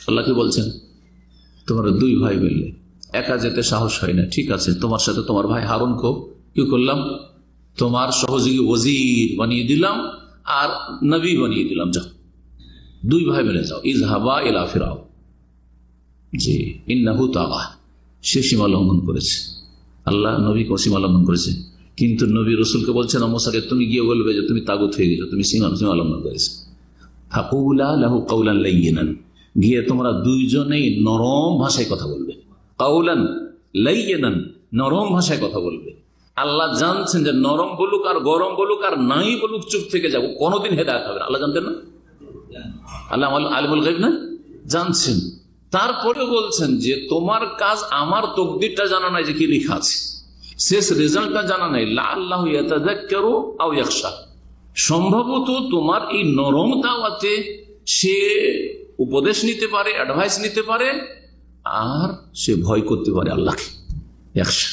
আল্লাহ কি বলছেন, তোমরা দুই ভাই মিললে একা যেতে সাহস হয় না, ঠিক আছে, তোমার সাথে তোমার ভাই হারুনকেও কি করলাম, তোমার সহযোগী ওজির বানিয়ে দিলাম আর নবী বানিয়ে দিলাম, যাও দুই ভাই মিলে যাও, ইযহাবা ইলা ফিরাউন, জি ইন্নাহু তাগা, সে সীমা লঙ্ঘন করেছে। আল্লাহ নবীকে সীমা লঙ্ঘন করেছে, কিন্তু নবী রসুলকে বলছেন মুসাকে তুমি গিয়ে বলবে যে তুমি তাগুত হয়ে গেছো, তুমি সীমা লঙ্ঘন করেছো। ফাকুলা লাহু কাওলান লাইয়িনান, গিয়ে তোমরা দুইজনেই নরম ভাষায় কথা বলবে, কাওলান লাইয়িনান, নরম ভাষায় কথা বলবে। আল্লাহ জানছেন যে নরম বলুক আর গরম বলুক আর নাই বলুক চুপ থেকে যাবো, কোনোদিন হেদায়েত হবে না। আল্লাহ জানতেন না, আল্লাহ আলিমুল গায়ব না, জানছেন। তারপরেও বলছেন যে তোমার কাজ আমার তকদিরটা জানা নাই যে কি লেখা আছে, শেষ রেজাল্টটা জানা নাই। লাআল্লাহু ইয়াতাযাক্কারু আও ইয়াখশা, সম্ভবত তোমার এই নরম দাওয়াতে সে উপদেশ নিতে পারে, অ্যাডভাইস নিতে পারে, আর সে ভয় করতে পারে আল্লাহকে। ইয়াখশা,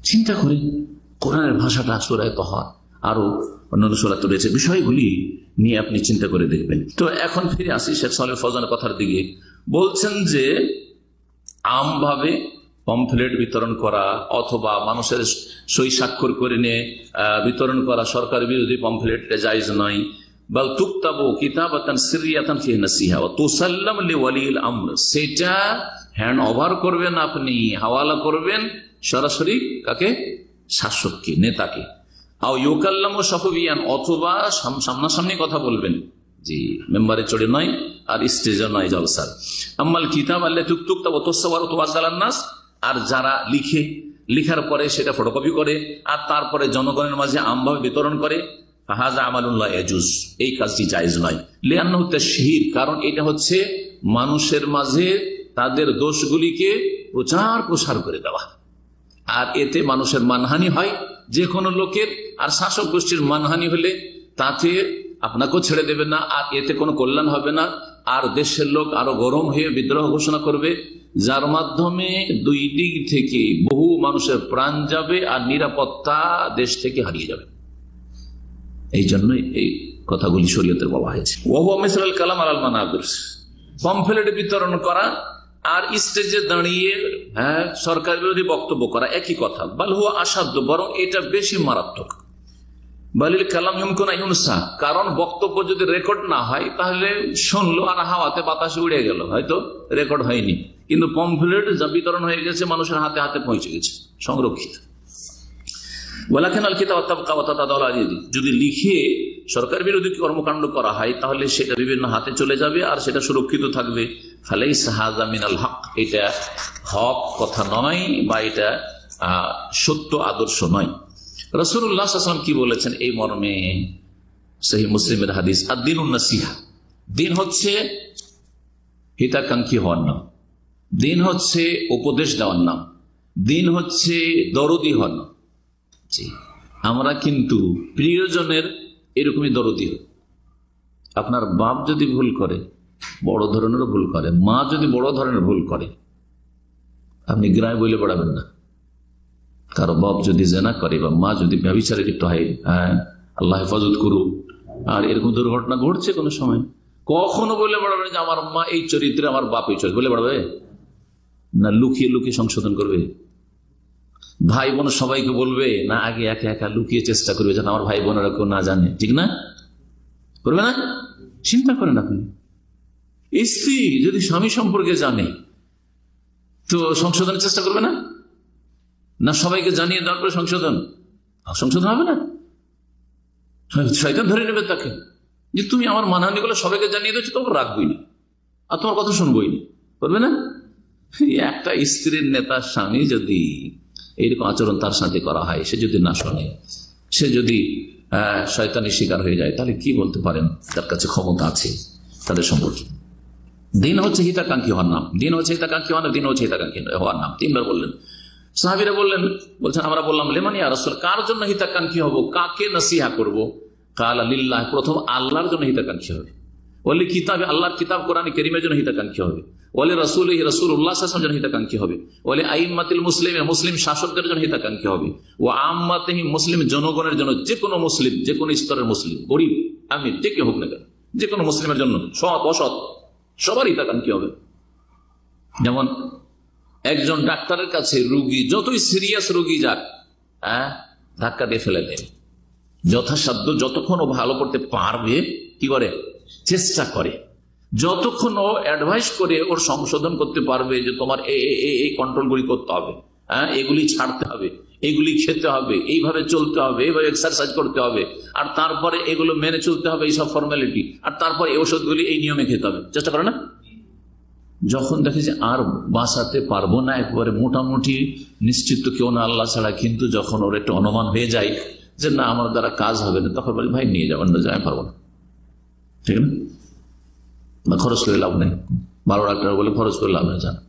চিন্তা করে কোরআনের ভাষাটা সূরা তাহা আরো অন্যান্য সূরাতে রয়েছে, বিষয়গুলি নিয়ে আপনি চিন্তা করে দেখবেন। তো এখন ফিরে আসি শেখ সালেহ ফৌজানের কথার দিকে। বলছেন যে আমভাবে পমফ্লেট বিতরণ করা অথবা মানুষের সই স্বাক্ষর করে নিয়ে বিতরণ করা সরকার বিরোধী পমফ্লেট জায়েজ নয়। বাল তুকতাবু কিতাবাতান সিররিয়াতান ফিহি নাসিহা ওয়া তুসাল্লাম লিওয়ালিল আমর, সেটা হ্যান্ড ওভার করবেন আপনি, হাওয়ালা করবেন সরাসরি কাকে, শাসককে, নেতাকে। আও ইউকাল্লামু সাফবিয়ান, অথবা সামনাসামনি কথা বলবেন, জি মেম্বারে চড়ে নয় আর স্টেজে নয়, জলসার। আম্মাল কিতাব আল্লাতী তুকতাবু ওয়া তুসাওয়ারু তুওয়াজ্জালান নাস, আর যারা লিখে, লিখার পরে সেটা ফটোকপি করে আর তারপরে জনগণের মাঝে আমভাবে বিতরণ করে, ফাহাযা আমালুন লা ইয়াজুজ, এই কাজটি জায়েজ নয়। লিআন্নাহু তাশহীর, কারণ এটা হচ্ছে মানুষের মাঝে তাদের দোষগুলিকে প্রচার প্রসার করে দেওয়া, আর এতে মানুষের মানহানি হয় যে কোনো লোকের, আর শাসক গোষ্ঠীর মানহানি হলে তাতে আপনাকেও ছেড়ে দেবে না, আর এতে কোনো কল্যাণ হবে না, আর দেশের লোক আরো গরম হয়ে বিদ্রোহ ঘোষণা করবে, যার মাধ্যমে দুই দিক থেকে বহু মানুষের প্রাণ যাবে আর নিরাপত্তা দেশ থেকে হারিয়ে যাবে। এই জন্যই এই কথাগুলি শরীয়তের বলা হয়েছে। ওয়া মিসলাল কালাম আলাল মানাবির, পমফ্লেট বিতরণ করা আর স্টেজে দাঁড়িয়ে সরকার বিরোধী বক্তব্য করা একই কথা। বাল হুয়া আসাধ্য, বরং এটা বেশি মারাত্মক। বালিল কালাম ইউমকিন আন ইউনসা, কারণ বক্তব্য যদি রেকর্ড না হয় তাহলে শুনলো আর হাওয়াতে বাতাসে উড়ে গেল, হয়তো রেকর্ড হয়নি, কিন্তু পমফ্লেট যা বিতরণ হয়ে গেছে মানুষের হাতে হাতে পৌঁছে গেছে, সংরক্ষিত। ওয়ালাকিন আল কিতাব তাবকা ওয়া তাতাদাওয়াল আলাইহি, যদি লিখে সরকার বিরোধী কর্মকাণ্ড করা হয় তাহলে সেটা বিভিন্ন হাতে চলে যাবে আর সেটা সুরক্ষিত থাকবে। ফালাইসা হাযা মিনাল হক, এটা হক কথা নয় বা এটা সত্য আদর্শ নয়। রাসূলুল্লাহ সাল্লাল্লাহু আলাইহি ওয়াসাল্লাম কি বলেছেন এই মর্মে, সহিহ মুসলিমের হাদিস, আদ-দীনুন নাসিহা, দিন হচ্ছে হিতাকাঙ্ক্ষী হওয়ার নাম, দিন হচ্ছে উপদেশ দেওয়ার নাম, দিন হচ্ছে দরদি হওয়ার নাম। জি, আমরা কিন্তু প্রিয়জনের এরকমই দরদি হই। আপনার বাপ যদি ভুল করে, বড় ধরনেরও ভুল করে, মা যদি বড় ধরনের ভুল করে, আপনি গ্রামে বলে বেড়াবেন না। কারো বাপ যদি জেনা করে বা মা যদি ব্যভিচারে লিপ্ত হয়, আল্লাহ হেফাজত করুক, আর এরকম দুর্ঘটনা ঘটছে কোনো সময়, কখনো বলে বেড়াবে যে আমার মা এই চরিত্রে, আমার বাপ এই চরিত্রে, বলে বেড়াবে না? লুকিয়ে লুকিয়ে সংশোধন করবে? ভাই বোন সবাইকে বলবে না, আগে একা একা লুকিয়ে চেষ্টা করবে যাতে আমার ভাই বোনেরা কেউ না জানে, ঠিক না? করবে না? চিন্তা করেন আপনি, স্ত্রী যদি স্বামী সম্পর্কে জানে তো সংশোধনের চেষ্টা করবে না? না সবাইকে জানিয়ে দেওয়ার পরে সংশোধন হবে না? শয়তান ধরে নেবে তাকে যে তুমি আমার মানহানিগুলো সবাইকে জানিয়ে দিচ্ছ, তোমার রাখবই না আর তোমার কথা শুনবই না, করবে না? একটা স্ত্রীর নেতার স্বামী যদি এইরকম আচরণ তার সাথে করা হয়, সে যদি না শোনে, সে যদি শয়তানের শিকার হয়ে যায়, তাহলে কি বলতে পারেন তার কাছে ক্ষমতা আছে তাদের সম্পর্কে? দিন হচ্ছে হিতাকাঙ্ক্ষী হওয়ার নাম, দিন হচ্ছে হিতাকাঙ্ক্ষী হওয়ার নাম, দিন হচ্ছে হিতাকাঙ্ক্ষী হওয়ার নাম। তিনবার বললেন। সাহাবীরা বলছেন আমরা বললাম লিমান ইয়া রাসূল, কার জন্য হিতাকাঙ্ক্ষী হব, কাকে নসিহা করব? কালা লিল্লাহ, প্রথম আল্লাহর জন্য হিতাকাঙ্ক্ষী হবে। ওয়ালি কিতাবে, আল্লাহর কিতাব কোরআন কারীমের জন্য হিতাকাঙ্ক্ষী হবে। ওয়ালি রাসূলিহি, রাসূলুল্লাহ সাল্লাল্লাহু আলাইহি ওয়াসাল্লামের জন্য হিতাকাঙ্ক্ষী হবে। ওয়ালি আইম্মাতিল মুসলিমিন, মুসলিম শাসকদের জন্য হিতাকাঙ্ক্ষী হবে। ওয়া আম্মাতিহি, মুসলিম জনগণের জন্য, যে কোনো মুসলিম, যে কোনো স্তরের মুসলিম, গরিব আমির যে কেউ হোক না কেন, যে কোনো মুসলিমের জন্য, সৎ অসৎ সবারই তাকান কি হবে। যেমন একজন ডাক্তারের কাছে রোগী যতই সিরিয়াস রোগী যাক, ধাক্কা দিয়ে ফেলে দেয়, যথাসাধ্য যতক্ষণ ও ভালো করতে পারবে কি করে চেষ্টা করে, যতক্ষণ ও অ্যাডভাইস করে ওর সংশোধন করতে পারবে যে তোমার এই কন্ট্রোলগুলি করতে হবে, এগুলি ছাড়তে হবে, এগুলি খেতে হবে, এইভাবে চলতে হবে, এইভাবে এক্সারসাইজ করতে হবে, আর তারপরে এগুলো মেনে চলতে হবে, এইসব ফর্মালিটি, আর তারপরে এই ওষুধগুলি এই নিয়মে খেতে হবে, চেষ্টা করে না। যখন দেখে যে আর বাঁচাতে পারবো না, একবারে মোটামুটি নিশ্চিত তো কেউ না আল্লাহ ছাড়া, কিন্তু যখন ওর একটা অনুমান হয়ে যায় যে না আমার দ্বারা কাজ হবে না, তখন বলি ভাই নিয়ে যাবেন না, যাই পারবো না, ঠিক না, খরচ করে লাভ নেই, ভালো ডাক্তার বলে খরচ করে লাভ নেই, জানা